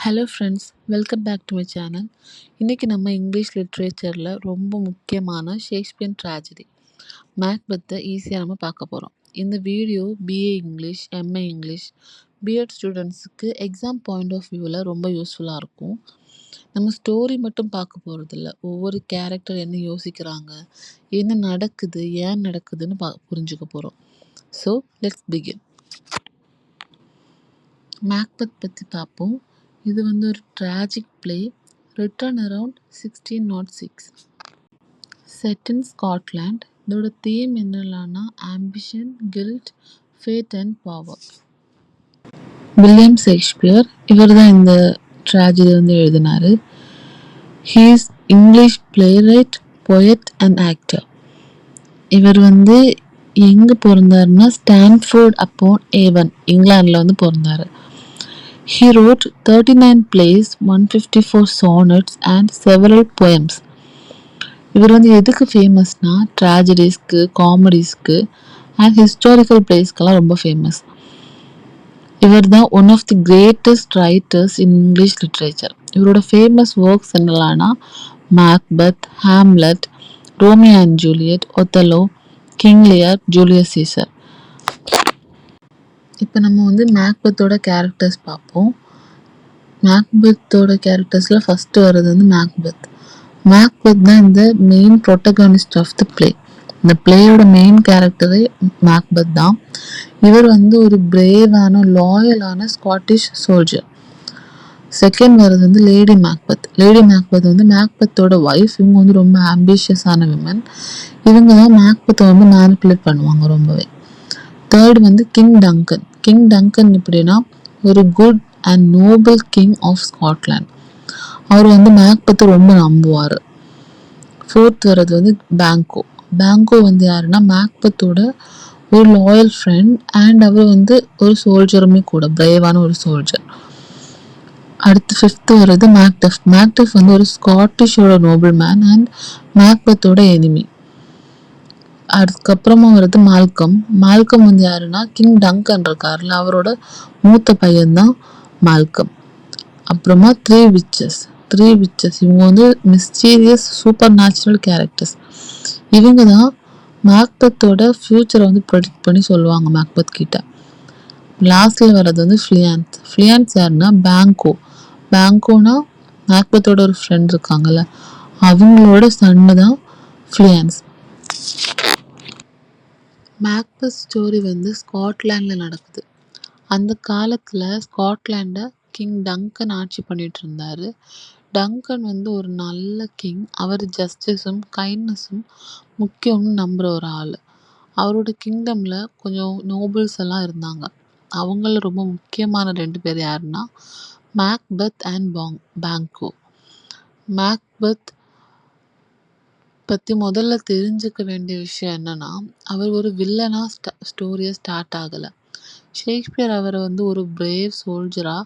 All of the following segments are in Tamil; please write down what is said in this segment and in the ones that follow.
Hello friends, welcome back to my channel. இன்றைக்கி நம்ம இங்கிலீஷ் லிட்ரேச்சரில் ரொம்ப முக்கியமான ஷேக்ஸ்பியர் ட்ராஜடி மேக்பெத்தை ஈஸியாக நம்ம பார்க்க போகிறோம். இந்த video BA English, MA English, BEd ஸ்டூடெண்ட்ஸுக்கு எக்ஸாம் பாயிண்ட் ஆஃப் வியூவில் ரொம்ப யூஸ்ஃபுல்லாக இருக்கும். நம்ம ஸ்டோரி மட்டும் பார்க்க போகிறதில்ல, ஒவ்வொரு கேரக்டர் என்ன யோசிக்கிறாங்க, என்ன நடக்குது, ஏன் நடக்குதுன்னு புரிஞ்சுக்க போகிறோம். So let's begin. மேக்பெத் பற்றி பார்ப்போம். இது ஒரு tragic play written around 1606, set in Scotland. இதோட தீம் என்னலான்னா ambition, guilt, fate and power. William Shakespeare இவர் தான் இந்த ட்ராஜடி எழுதினார். He is English playwright, poet and actor. இவர் எங்கே பிறந்தாருன்னா ஸ்டான்ஃபோர்ட் அப்பான் ஏவன், இங்கிலாண்டில் பிறந்தார். He wrote 39 plays, 154 sonnets and several poems. இவர் எதுக்கு ஃபேமஸ்னா ட்ராஜடிஸ்க்கு, காமெடிஸ்க்கு அண்ட் ஹிஸ்டாரிக்கல் பிளேஸ்க்கெல்லாம் ரொம்ப ஃபேமஸ். இவர் தான் one of the greatest writers in English literature. இவரோட ஃபேமஸ் ஒர்க்ஸ் என்னலான்னா Macbeth, Hamlet, Romeo and Juliet, Othello, King Lear, Julius Caesar. இப்போ நம்ம மேக்பெத்தோட கேரக்டர்ஸ் பார்ப்போம். மேக்பெத்தோட கேரக்டர்ஸில் ஃபஸ்ட்டு வர்றது மேக்பெத். மேக்பெத் தான் இந்த main protagonist of the play. இந்த பிளேயோட மெயின் கேரக்டரே மேக்பெத் தான். இவர் ஒரு பிரேவான, லாயலான ஸ்காட்டிஷ் சோல்ஜர். செகண்ட் வர்றது லேடி மேக்பெத். லேடி மேக்பெத் மேக்பெத்தோட ஒய்ஃப். இவங்க ரொம்ப ஆம்பிஷியஸான விமன். இவங்க தான் மேக்பெத்தை மேனிப்புலேட் பண்ணுவாங்க ரொம்பவே. Third king Duncan. King Duncan எப்படின்னா ஒரு good and noble king of Scotland. அவர் மேக்பெத்தை ரொம்ப நம்புவார். ஃபோர்த் வர்றது பேங்கோ. பேங்கோ யாருன்னா மேக்பெத்தோட ஒரு லாயல் ஃப்ரெண்ட் அண்ட் அவர் ஒரு சோல்ஜருமே கூட, பிரேவான ஒரு சோல்ஜர். அடுத்து ஃபிஃப்த் வர்றது மேக்டஃப். மேக்டஃப் ஒரு ஸ்காட்டிஷோட நோபல் மேன் அண்ட் மேக்பெத்தோட எனிமி. அதுக்கப்புறமா வர்றது மால்கம். மால்கம் யாருன்னா கிங் டங்கன் இருக்காருல்ல, அவரோட மூத்த பையன்தான் மால்கம். அப்புறமா த்ரீ விச்சஸ். இவங்க மிஸ்டீரியஸ் சூப்பர் நேச்சுரல் கேரக்டர்ஸ். இவங்க தான் மேக்பெத்தோட ஃபியூச்சரை ப்ரெடிக்ட் பண்ணி சொல்லுவாங்க மேக்பெத் கிட்ட. லாஸ்ட்ல வர்றது ஃபிளியான்ஸ். ஃபிளியான்ஸ் யாருன்னா பேங்கோ. பேங்கோனா மேக்பெத்தோட ஒரு ஃப்ரெண்ட் இருக்காங்கல்ல, அவங்களோட சன்னு தான் ஃபிளியான்ஸ். மேக்பெத் ஸ்டோரி ஸ்காட்லாண்டில் நடக்குது. அந்த காலத்தில் ஸ்காட்லாண்டை கிங் டங்கன் ஆட்சி பண்ணிட்டு இருந்தார். டங்கன் ஒரு நல்ல கிங். அவர் ஜஸ்டிஸும் கைண்ட்னஸும் முக்கியம்னு நம்புகிற ஒரு ஆள். அவரோட கிங்டமில் கொஞ்சம் நோபல்ஸ் எல்லாம் இருந்தாங்க. அவங்கள ரொம்ப முக்கியமான 2 பேர் யாருன்னா மேக்பெத் அண்ட் பேங்கோ. மேக்பெத் பற்றி முதல்ல தெரிஞ்சுக்க வேண்டிய விஷயம் என்னன்னா, அவர் ஒரு வில்லனாக ஸ்டோரியை ஸ்டார்ட் ஆகலை. ஷேக்ஸ்பியர் அவரை ஒரு பிரேவ் சோல்ஜராக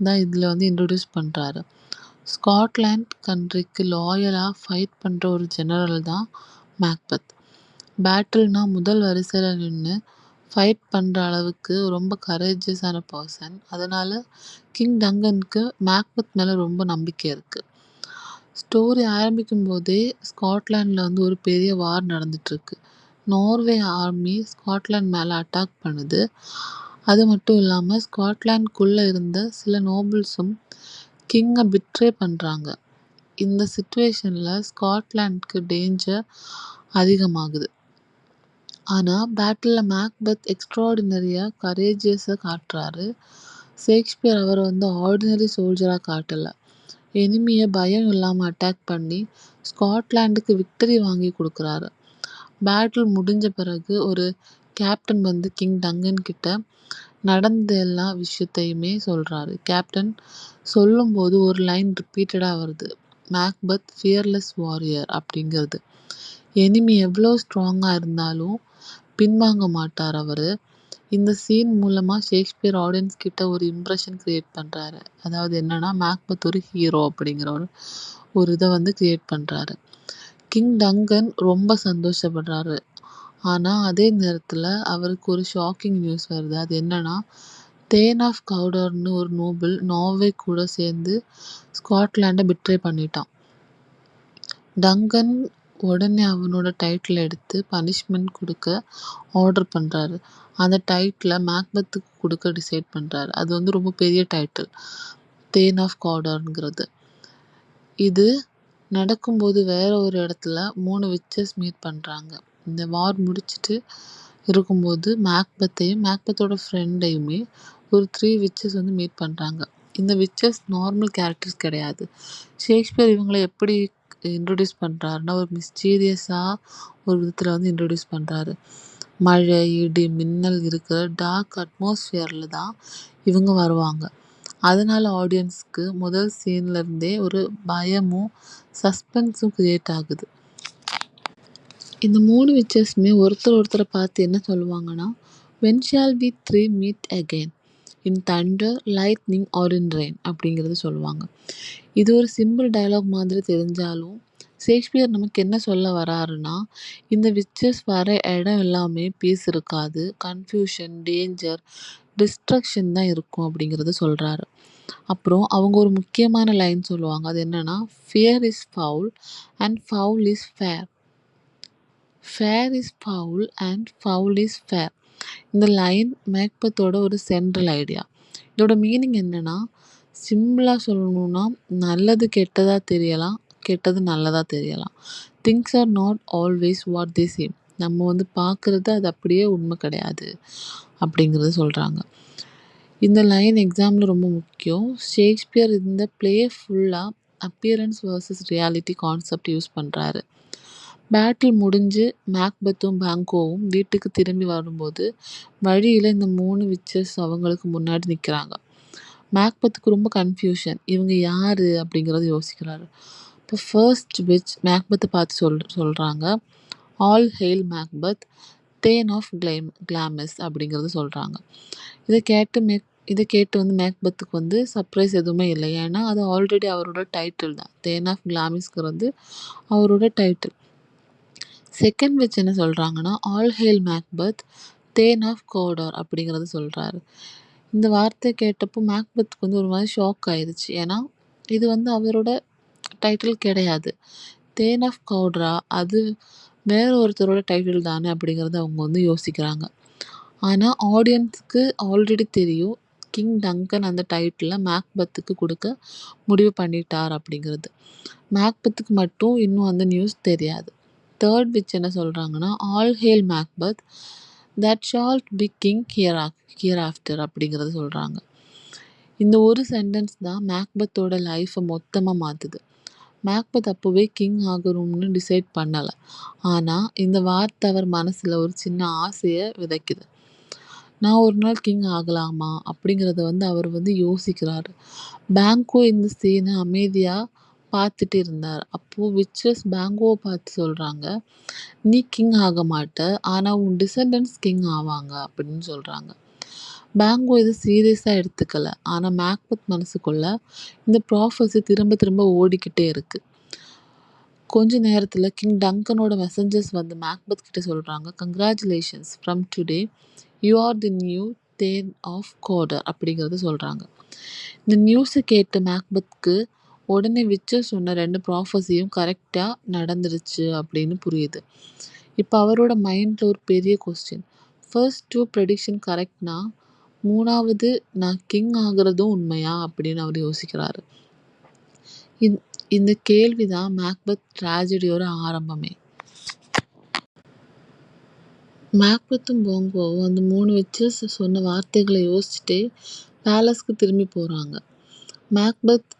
தான் இதில் இன்ட்ரடியூஸ் பண்ணுறாரு. ஸ்காட்லாண்ட் கண்ட்ரிக்கு லாயலாக ஃபைட் பண்ணுற ஒரு ஜெனரல் தான் மேக்பெத். பேட்டில்னா முதல் வரிசையில் நின்று ஃபைட் பண்ணுற அளவுக்கு ரொம்ப கரேஜியஸான பர்சன். அதனால் கிங் டங்கனுக்கு மேக்பெத் மேலே ரொம்ப நம்பிக்கை இருக்குது. ஸ்டோரி ஆரம்பிக்கும் போதே ஸ்காட்லாண்டில் ஒரு பெரிய வார் நடந்துட்டுருக்கு. நார்வே ஆர்மி ஸ்காட்லாண்ட் மேலே அட்டாக் பண்ணுது. அது மட்டும் இல்லாமல் ஸ்காட்லாண்டுக்குள்ளே இருந்த சில நோபல்ஸும் கிங்கை பிட்ரே பண்ணுறாங்க. இந்த சிச்சுவேஷனில் ஸ்காட்லாண்டுக்கு டேஞ்சர் அதிகமாகுது. ஆனால் பேட்டிலில் மேக்பெத் எக்ஸ்ட்ராடினரியாக கரேஜியஸாக காட்டுறாரு. ஷேக்ஸ்பியர் அவர் ஆர்டினரி சோல்ஜராக காட்டலை. எனிமியை பயம் இல்லாமல் அட்டாக் பண்ணி ஸ்காட்லாண்டுக்கு விக்டரி வாங்கி கொடுக்குறாரு. பேட்டில் முடிஞ்ச பிறகு ஒரு கேப்டன் கிங் டங்கன் கிட்ட நடந்த எல்லா விஷயத்தையுமே சொல்கிறாரு. கேப்டன் சொல்லும்போது ஒரு லைன் ரிப்பீட்டடாக வருது, மேக்பெத் ஃபியர்லெஸ் வாரியர் அப்படிங்கிறது. எனிமி எவ்வளோ ஸ்ட்ராங்காக இருந்தாலும் பின்வாங்க மாட்டார் அவர். இந்த சீன் மூலமாக ஷேக்ஸ்பியர் ஆடியன்ஸ் கிட்ட ஒரு இம்ப்ரெஷன் கிரியேட் பண்ணுறாரு. அதாவது என்னன்னா மேக்பெத் ஒரு ஹீரோ அப்படிங்கிற ஒரு இதை கிரியேட் பண்ணுறாரு. கிங் டங்கன் ரொம்ப சந்தோஷப்படுறாரு. ஆனால் அதே நேரத்தில் அவருக்கு ஒரு ஷாக்கிங் நியூஸ் வருது. அது என்னன்னா தேன் ஆஃப் கவுடர்னு ஒரு நோபல் நார்வே கூட சேர்ந்து ஸ்காட்லாண்டை பிட்ரே பண்ணிட்டான். டங்கன் உடனே அவனோட டைட்டில் எடுத்து பனிஷ்மெண்ட் கொடுக்க ஆர்டர் பண்ணுறாரு. அந்த டைட்டிலை மேக்பத்துக்கு கொடுக்க டிசைட் பண்ணுறாரு. அது வந்து ரொம்ப பெரிய டைட்டில், தேன் ஆஃப் கவுடர்ங்கிறது. இது நடக்கும்போது வேற ஒரு இடத்துல 3 விச்சஸ் மீட் பண்ணுறாங்க. இந்த வார் முடிச்சுட்டு இருக்கும்போது மேக்பத்தையும் மேக்பத்தோட ஃப்ரெண்டையுமே ஒரு 3 விச்சஸ் வந்து மீட் பண்ணுறாங்க. இந்த விச்சஸ் நார்மல் கேரக்டர்ஸ் கிடையாது. ஷேக்ஸ்பியர் இவங்களை எப்படி இன்ட்ரடியூஸ் பண்ணுறாருன்னா, ஒரு மிஸ்டீரியஸாக ஒரு விதத்தில் வந்து இன்ட்ரடியூஸ் பண்ணுறாரு. மழை, இடி, மின்னல் இருக்கிற டார்க் அட்மாஸ்ஃபியரில் தான் இவங்க வருவாங்க. அதனால ஆடியன்ஸ்க்கு முதல் சீன்ல இருந்தே ஒரு பயமும் சஸ்பென்ஸும் கிரியேட் ஆகுது. இந்த 3 விச்சஸுமே ஒருத்தரை பார்த்து என்ன சொல்லுவாங்கன்னா, when shall we three meet again in thunder, lightning or in rain அப்படிங்கிறது சொல்லுவாங்க. இது ஒரு சிம்பிள் டயலாக் மாதிரி தெரிஞ்சாலும் ஷேக்ஸ்பியர் நமக்கு என்ன சொல்ல வராருன்னா, இந்த விச்சஸ் வர இடம் எல்லாமே பீஸ் இருக்காது, கன்ஃபியூஷன், டேஞ்சர், டிஸ்ட்ரக்ஷன் தான் இருக்கும் அப்படிங்கிறத சொல்கிறாரு. அப்புறம் அவங்க ஒரு முக்கியமான லைன் சொல்லுவாங்க. அது என்னன்னா, fair is foul and foul is fair. Fair is foul and foul is fair. இந்த லைன் மேக்பத்தோட ஒரு சென்ட்ரல் ஐடியா. இதோட மீனிங் என்னன்னா, சிம்பிளாக சொல்லணும்னா, நல்லது கெட்டதாக தெரியலாம், கெட்டது நல்லதாக தெரியலாம். Things are not always what they seem. நம்ம வந்து பார்க்குறது அது அப்படியே உண்மை கிடையாது அப்படிங்கிறத சொல்கிறாங்க. இந்த லைன் எக்ஸாமில் ரொம்ப முக்கியம். ஷேக்ஸ்பியர் இந்த பிளே ஃபுல்லாக appearance versus reality concept use பண்ணுறாரு. பேட்டில் முடிஞ்சு மேக்பத்தும் பேங்கோவும் வீட்டுக்கு திரும்பி வரும்போது வழியில் இந்த 3 விச்சஸ் அவங்களுக்கு முன்னாடி நிற்கிறாங்க. மேக்பத்துக்கு ரொம்ப கன்ஃபியூஷன், இவங்க யார் அப்படிங்கிறத யோசிக்கிறாரு. இப்போ ஃபர்ஸ்ட் விச் மேக்பத்தை பார்த்து சொல்கிறாங்க, all hail Macbeth, thane of Glamis அப்படிங்கிறது சொல்கிறாங்க. இதை கேட்டு வந்து மேக்பத்துக்கு வந்து சர்ப்ரைஸ் எதுவுமே இல்லை. ஏன்னா அது ஆல்ரெடி அவரோட டைட்டில் தான். தேன் ஆஃப் கிளாமஸ்ங்கிறது அவரோட டைட்டில். செகண்ட் விச் என்ன சொல்கிறாங்கன்னா, all hail Macbeth, thane of Cawdor அப்படிங்கிறது சொல்கிறாரு. இந்த வார்த்தை கேட்டப்போ மேக்பத்துக்கு வந்து ஒரு மாதிரி ஷாக் ஆயிடுச்சு. ஏன்னா இது வந்து அவரோட டைட்டில் கிடையாது. தேன் ஆஃப் கவுடரா, அது வேற ஒருத்தரோட டைட்டில் தானே அப்படிங்கிறத அவங்க வந்து யோசிக்கிறாங்க. ஆனால் ஆடியன்ஸுக்கு ஆல்ரெடி தெரியும், கிங் டங்கன் அந்த டைட்டிலை மேக்பத்துக்கு கொடுக்க முடிவு பண்ணிட்டார் அப்படிங்கிறது. மேக்பத்துக்கு மட்டும் இன்னும் அந்த நியூஸ் தெரியாது. தேர்ட் விச் என்ன சொல்கிறாங்கன்னா, all Hale Macbeth, that shall P king here after அப்படிங்கிறது சொல்கிறாங்க. இந்த ஒரு சென்டென்ஸ் தான் மேக்பத்தோட லைஃப்பை மொத்தமாக மாற்றுது. மேக்பத் அப்போவே கிங் ஆகணும்னு டிசைட் பண்ணலை. ஆனால் இந்த வார்த்தை அவர் மனசில் ஒரு சின்ன ஆசையை விதைக்குது. நான் ஒரு நாள் கிங் ஆகலாமா அப்படிங்கிறத வந்து அவர் வந்து யோசிக்கிறாரு. பேங்கோ இந்த சீனை அமைதியாக பார்த்துட்டு இருந்தார். அப்போது விச்சஸ் பேங்கோவை பார்த்து சொல்கிறாங்க, நீ கிங் ஆக மாட்ட, ஆனால் உன் டிசெண்டன்ஸ் கிங் ஆவாங்க அப்படின்னு சொல்கிறாங்க. பேங்கோ இது சீரியஸாக எடுத்துக்கல. ஆனால் மேக்பத் மனசுக்குள்ள இந்த ப்ராஃபஸி திரும்ப திரும்ப ஓடிக்கிட்டே இருக்கு. கொஞ்ச நேரத்தில் கிங் டங்கனோட மெசஞ்சர்ஸ் வந்து மேக்பத் கிட்ட சொல்கிறாங்க, congratulations, from today you are the new thane of Cawdor அப்படிங்கிறது சொல்கிறாங்க. இந்த நியூஸை கேட்ட மேக்பத்துக்கு உடனே விச்சர் சொன்ன 2 ப்ராஃபஸியும் கரெக்டாக நடந்துருச்சு அப்படின்னு புரியுது. இப்போ அவரோட மைண்டில் ஒரு பெரிய கொஸ்டின், ஃபர்ஸ்ட் 2 ப்ரெடிக்ஷன் கரெக்ட்னா 3வது நான் கிங் ஆகிறதும் உண்மையா அப்படின்னு அவர் யோசிக்கிறாரு. இந்த கேள்வி தான் மேக்பத் ட்ராஜடியோட ஆரம்பமே. மேக்பத்தும் பேங்கோவும் அந்த 3 விச்சஸ் சொன்ன வார்த்தைகளை யோசிச்சுட்டே பேலஸ்க்கு திரும்பி போகிறாங்க. மேக்பத்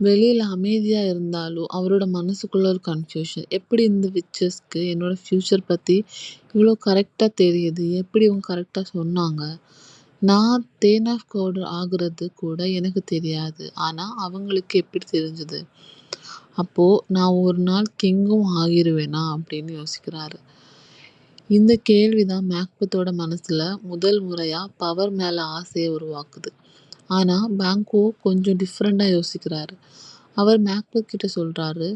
வெளியில் அமைதியாக இருந்தாலும் அவரோட மனசுக்குள்ள ஒரு கன்ஃபியூஷன். எப்படி இந்த விச்சஸ்க்கு என்னோட ஃப்யூச்சர் பற்றி இவ்வளோ கரெக்டாக தெரியுது, எப்படி இவங்க கரெக்டாக சொன்னாங்க, நான் தேன் ஆஃப் கவுடர் ஆகுறது கூட எனக்கு தெரியாது, ஆனால் அவங்களுக்கு எப்படி தெரிஞ்சுது, அப்போது நான் ஒரு நாள் கிங்கும் ஆகிருவேனா அப்படின்னு யோசிக்கிறாரு. இந்த கேள்வி தான் மேக்பத்தோட மனசில் முதல் முறையாக பவர் மேலே ஆசையை உருவாக்குது. ஆனால் பேங்கோ கொஞ்சம் டிஃப்ரெண்ட்டாக யோசிக்கிறாரு. அவர் மேக்பத் கிட்ட சொல்கிறாரு,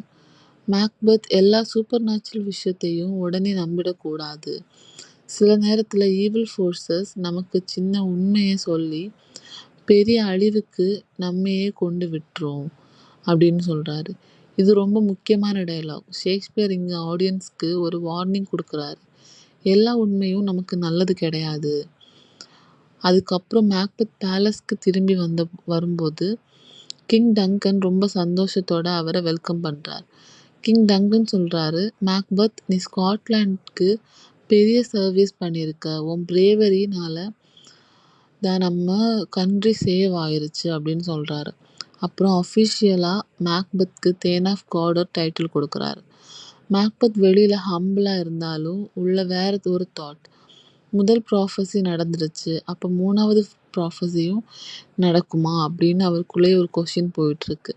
மேக்பத், எல்லா சூப்பர் நேச்சுரல் விஷயத்தையும் உடனே நம்பிடக்கூடாது. சில நேரத்தில் ஈவில் ஃபோர்ஸஸ் நமக்கு சின்ன உண்மையை சொல்லி பெரிய அழிவுக்கு நம்மையே கொண்டு விட்டுரும் அப்படின்னு சொல்கிறாரு. இது ரொம்ப முக்கியமான டயலாக். ஷேக்ஸ்பியர் இங்கே ஆடியன்ஸ்க்கு ஒரு வார்னிங் கொடுக்குறாரு. எல்லா உண்மையும் நமக்கு நல்லது கிடையாது. அதுக்கப்புறம் மேக்பெத் பேலஸ்க்கு திரும்பி வரும்போது கிங் டங்கன் ரொம்ப சந்தோஷத்தோட அவரை வெல்கம் பண்ணுறார். கிங் டங்கன் சொல்கிறாரு, மேக்பெத், நீ ஸ்காட்லாண்டுக்கு பெரிய சர்வீஸ் பண்ணியிருக்க. உன் பிரேவரினால தான் நம்ம கண்ட்ரி சேவ் ஆயிருச்சு அப்படின்னு சொல்கிறாரு. அப்புறம் அஃபிஷியலாக மேக்பெத்க்கு தேன் ஆஃப் காடர் டைட்டில் கொடுக்குறாரு. மேக்பெத் வெளியில் ஹம்பிளாக இருந்தாலும் உள்ள வேற ஒரு தாட். முதல் ப்ராஃபஸி நடந்துருச்சு, அப்போ 3வது ப்ராஃபஸியும் நடக்குமா அப்படின்னு அவருக்குள்ளே ஒரு கொஷின் போயிட்டுருக்கு.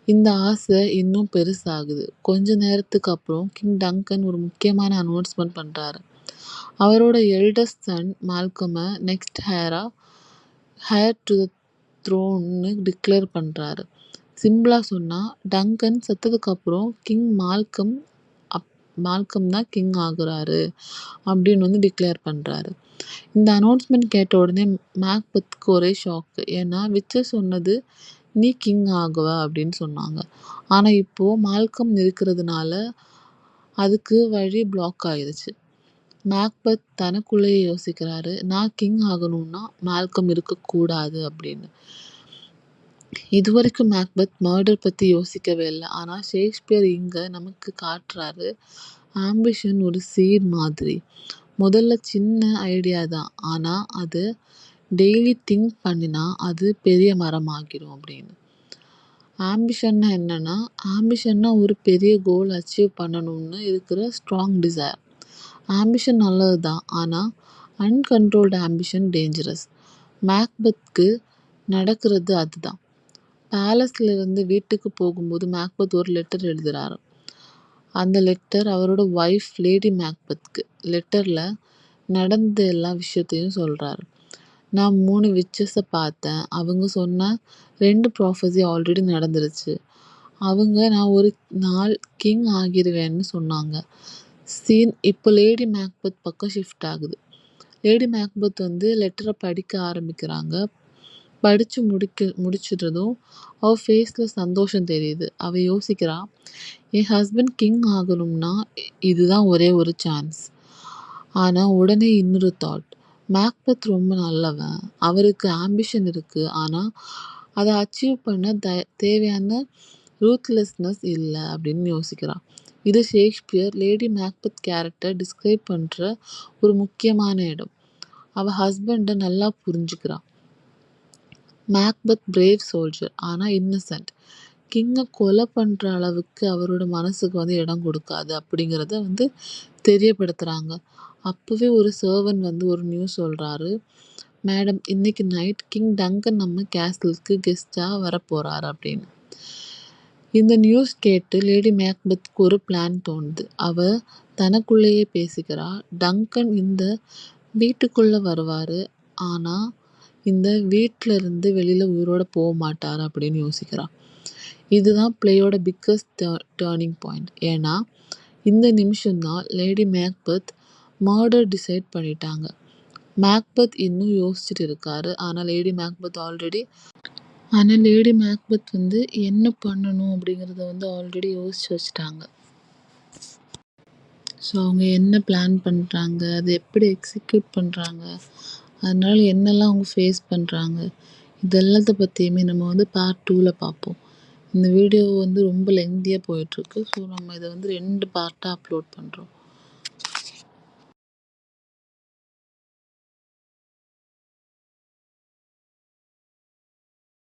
இந்த ஆசை இன்னும் பெருசாகுது. கொஞ்ச நேரத்துக்கு அப்புறம் கிங் டங்கன் ஒரு முக்கியமான அனௌன்ஸ்மெண்ட் பண்ணுறாரு. அவரோட எல்டஸ்ட் சன் மால்கமை நெக்ஸ்ட் ஹேர் டு த த்ரோன்னு டிக்ளேர் பண்ணுறாரு. சிம்பிளாக சொன்னால், டங்கன் செத்ததுக்கப்புறம் கிங் மால்கம் தான் கிங் ஆகுறாரு அப்படின்னு டிக்ளேர் பண்ணுறாரு. இந்த அனௌன்ஸ்மெண்ட் கேட்ட உடனே மேக்பெத்துக்கு ஒரே ஷாக்கு. ஏன்னா விச்சர் சொன்னது நீ கிங் ஆகுவ அப்படின்னு சொன்னாங்க. ஆனால் இப்போது மால்கம் இருக்கிறதுனால அதுக்கு வழி பிளாக் ஆயிருச்சு. மேக்பெத் தனக்குள்ளேயே யோசிக்கிறாரு, நான் கிங் ஆகணும்னா மால்கம் இருக்கக்கூடாது அப்படின்னு. இதுவரைக்கும் மேக்பெத் மர்டர் பற்றி யோசிக்கவே இல்லை. ஆனால் ஷேக்ஸ்பியர் இங்கே நமக்கு காட்டுறாரு, ஆம்பிஷன் ஒரு சீட் மாதிரி. முதல்ல சின்ன ஐடியா தான், ஆனால் அது டெய்லி திங்க் பண்ணினா அது பெரிய மரமாகிடும் அப்படின்னு. ஆம்பிஷன்னா என்னன்னா, ஆம்பிஷன்னா ஒரு பெரிய கோல் அச்சீவ் பண்ணணும்னு இருக்கிற ஸ்ட்ராங் டிசைர். ஆம்பிஷன் நல்லது தான், ஆனால் அன்கண்ட்ரோல்டு ஆம்பிஷன் டேஞ்சரஸ். மேக்பெத்துக்கு நடக்கிறது அதுதான். பேலஸ்லேருந்து வீட்டுக்கு போகும்போது மேக்பெத் ஒரு லெட்டர் எழுதுகிறாரு. அந்த லெட்டர் அவரோட ஒய்ஃப் லேடி மேக்பெத்துக்கு. லெட்டரில் நடந்த எல்லா விஷயத்தையும் சொல்கிறாரு. நான் 3 விச்சஸை பார்த்தேன். அவங்க சொன்ன 2 ப்ராஃபஸி ஆல்ரெடி நடந்துருச்சு. அவங்க நான் ஒரு நாள் கிங் ஆகிடுவேன்னு சொன்னாங்க. சீன் இப்போ லேடி மேக்பெத் பக்கம் ஷிஃப்ட் ஆகுது. லேடி மேக்பெத் லெட்டரை படிக்க ஆரம்பிக்கிறாங்க. படித்து முடிச்சிட்டதும் அவள் ஃபேஸில் சந்தோஷம் தெரியுது. அவள் யோசிக்கிறா, என் ஹஸ்பண்ட் கிங் ஆகணும்னா இதுதான் ஒரே ஒரு சான்ஸ். ஆனால் உடனே இன்னொரு தாட், மேக்பெத் ரொம்ப நல்லவன், அவருக்கு ஆம்பிஷன் இருக்குது, ஆனால் அதை அச்சீவ் பண்ண தேவையான ரூத்லெஸ்னஸ் இல்லை அப்படின்னு யோசிக்கிறான். இது Shakespeare lady Macbeth character describe பண்ணுற ஒரு முக்கியமான இடம். அவள் ஹஸ்பண்டை நல்லா புரிஞ்சுக்கிறான். மேக்பெத் பிரேவ் சோல்ஜர், ஆனால் இன்னசென்ட். கிங்கை கொலை பண்ணுற அளவுக்கு அவரோட மனசுக்கு இடம் கொடுக்காது அப்படிங்கிறத தெரியப்படுத்துகிறாங்க. அப்போவே ஒரு சர்வன் ஒரு நியூஸ் சொல்கிறாரு, மேடம், இன்னைக்கு நைட் கிங் டங்கன் நம்ம கேஸ்டலுக்கு கெஸ்டாக வரப்போகிறாரு அப்படின்னு. இந்த நியூஸ் கேட்டு லேடி மேக்பெத்துக்கு ஒரு பிளான் தோணுது. அவள் தனக்குள்ளேயே பேசிக்கிறா, டங்கன் இந்த வீட்டுக்குள்ளே வருவார், ஆனால் இந்த வீட்டிலேருந்து வெளியில் உயிரோட போக மாட்டார் அப்படின்னு யோசிக்கிறான். இதுதான் பிளேயோட பிக்கஸ்ட் டேர்னிங் பாயிண்ட். ஏன்னா இந்த நிமிஷம்தான் லேடி மேக்பெத் மர்டர் டிசைட் பண்ணிட்டாங்க. மேக்பெத் இன்னும் யோசிச்சுட்டு இருக்காரு. ஆனால் லேடி மேக்பெத் என்ன பண்ணணும் அப்படிங்கிறத ஆல்ரெடி யோசிச்சு வச்சுட்டாங்க. ஸோ அவங்க என்ன பிளான் பண்ணுறாங்க, அதை எப்படி எக்ஸிக்யூட் பண்ணுறாங்க, அதனால என்னெல்லாம் அவங்க ஃபேஸ் பண்ணுறாங்க, இதெல்லாத்த பற்றியுமே நம்ம பார்ட் 2ல் பார்ப்போம். இந்த வீடியோ ரொம்ப லெங்தியாக போயிட்டுருக்கு. ஸோ நம்ம இதை 2 பார்ட்டாக அப்லோட் பண்ணுறோம்.